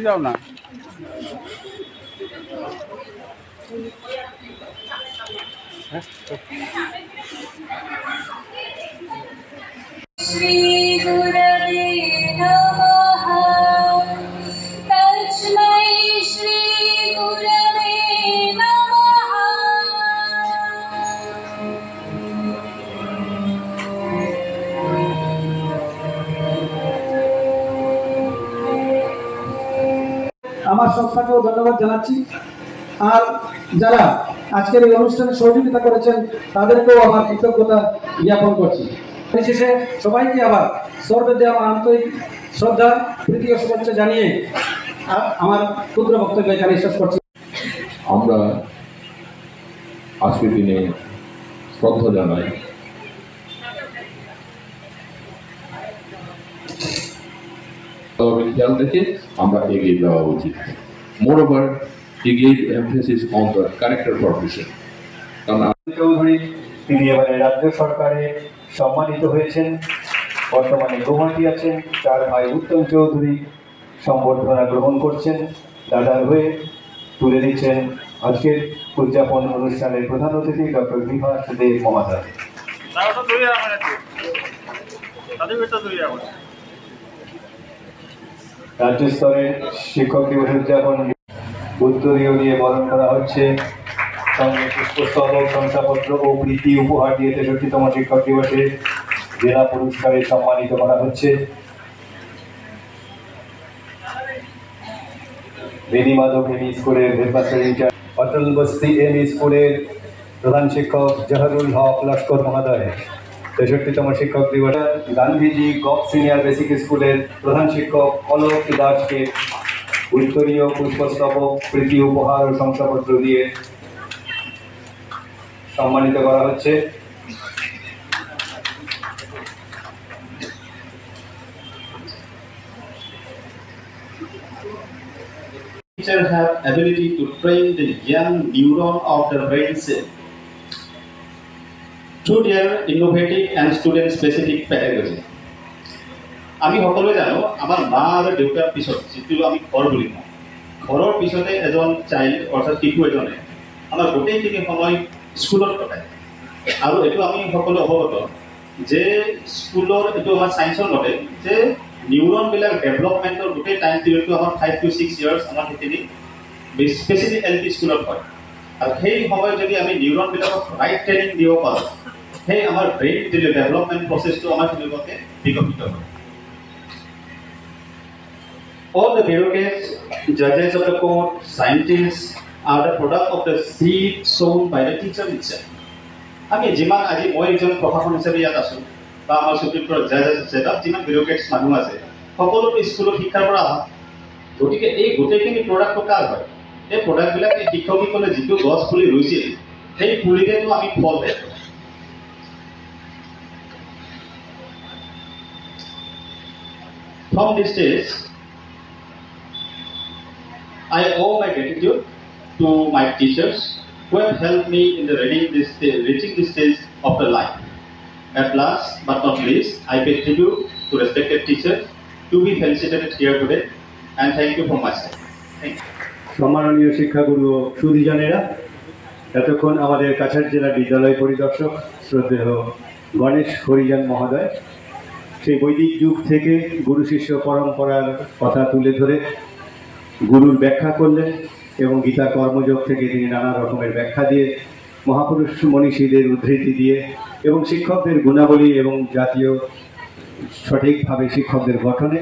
যাও না श्री गुरवे नमः। तस्मै श्री गुरवे नमः। আমার সংস্থাকেও ধন্যবাদ জানাচ্ছি। আর যারা আজকের এই অনুষ্ঠানে সহযোগিতা করেছেন তাদেরকেও আমার কৃতজ্ঞতা জ্ঞাপন করছি। বিশেষে সবাইকে আবার সর্বদে আমার আন্তরিক শ্রদ্ধা প্রীতি ও শুভেচ্ছা জানিয়ে আমার ক্ষুদ্র বক্তব্য এখানে শেষ করছি। আমরা আজকের দিনে শ্রদ্ধা জানাই খেয়াল রেখে আমরা এগিয়ে যাওয়া উচিত। Moreover he gave emphasis on the character profession. Chowdhury তিনি এবারে রাজ্য সরকারে সম্মানিত হয়েছেন। বর্তমানে গৌহাটি আছেন। তার ভাই উত্তম চৌধুরী সম্বর্ধনা গ্রহণ করছেন। দাদার হয়ে তুলে দিচ্ছেন আজকের উদযাপন অনুষ্ঠানের প্রধান অতিথি ডক্টর বিভাস দে মহাশয়। রাজ্য স্তরে শিক্ষক দিবস উদযাপন উত্তরীয় দিয়ে বরণ করা হচ্ছে। সঙ্গে পুষ্পস্তবক, শংসাপত্র ও প্রীতি উপহার দিয়ে 63তম শিক্ষক দিবসে জেলা পুরস্কারে সম্মানিত করা হচ্ছে। বেদি মাধব এমই স্কুলের হেডমাস্টার ইনচার্জ, অটল বস্তি এমই স্কুলের প্রধান শিক্ষক জাহারুল হক লস্কর মহোদয় 63তম শিক্ষক দিবস। গান্ধীজি গভ সিনিয়র বেসিক স্কুলের প্রধান শিক্ষক অলোক দাসকে উত্তরীয় পুষ্পস্তবক, প্রীতি উপহার ও শংসাপত্র দিয়ে সম্মানিত করা হচ্ছে। Teachers have ability to train the young neuron of the brain cell through their innovative and student-specific pedagogy. আমি সকলোৱে জানো আমাৰ মা আৰু দেউতাৰ পিছত যিটো আমি ঘৰ বুলি কওঁ, ঘৰৰ পিছতে এজন চাইল্ড অৰ্থাৎ শিশু এজনে আমাৰ গোটেইখিনি সময় স্কুলত কটায়। আৰু এইটো আমি সকলো অৱগত যে স্কুলৰ এইটো আমাৰ চায়েন্সৰ মতে যে নিউৰনবিলাক ডেভেলপমেণ্টৰ গোটেই টাইম পিৰিয়ডটো আমাৰ 5 to 6 ইয়াৰ্ছ আমাৰ সেইখিনি স্পেচিয়েলি LP স্কুলত হয়। আৰু সেই সময়ত যদি আমি নিউৰনবিলাকক ৰাইট ট্ৰেইনিং দিব পাৰোঁ, সেই আমাৰ ব্ৰেইন যিটো ডেভেলপমেণ্ট প্ৰচেছটো আমাৰ সেইভাবে বিকশিত হয়। All the bureaucrats, judges of the court, scientists are the product of the seed sown by the teacher itself. আমি যিমান আজি মই এজন প্ৰশাসন হিচাপে ইয়াত আছোঁ বা আমাৰ সুপ্ৰিম কোৰ্টৰ জাজ আছে, তাত যিমান বিউৰ'ক্ৰেটছ মানুহ আছে সকলোটো স্কুলত শিক্ষাৰ পৰা অহা। গতিকে এই গোটেইখিনি প্ৰডাক্টটো কাৰ হয়? এই প্ৰডাক্টবিলাক এই শিক্ষকসকলে যিটো গছ পুলি ৰুইছিল সেই পুলিৰেতো আমি ফল পাইছোঁ। From this stage, I owe my gratitude to my teachers who have helped me in the reaching this stage of the life. At last, but not least, I pay tribute to respected teachers to be felicitated here today, and thank you from my side. Thank you. সম্মাননীয় শিক্ষাগুরু ও সুধীজনেরা, এতক্ষণ আমাদের কাছাড় জেলা বিদ্যালয় পরিদর্শক শ্রদ্ধেয় গণেশ হরিজন মহোদয় সেই বৈদিক যুগ থেকে গুরু শিষ্য পরম্পরার কথা তুলে ধরে গুরুর ব্যাখ্যা করলেন এবং গীতা কর্মযোগ থেকে তিনি নানা রকমের ব্যাখ্যা দিয়ে মহাপুরুষ মনীষীদের উদ্ধৃতি দিয়ে এবং শিক্ষকদের গুণাবলী এবং জাতীয় সঠিকভাবে শিক্ষকদের গঠনে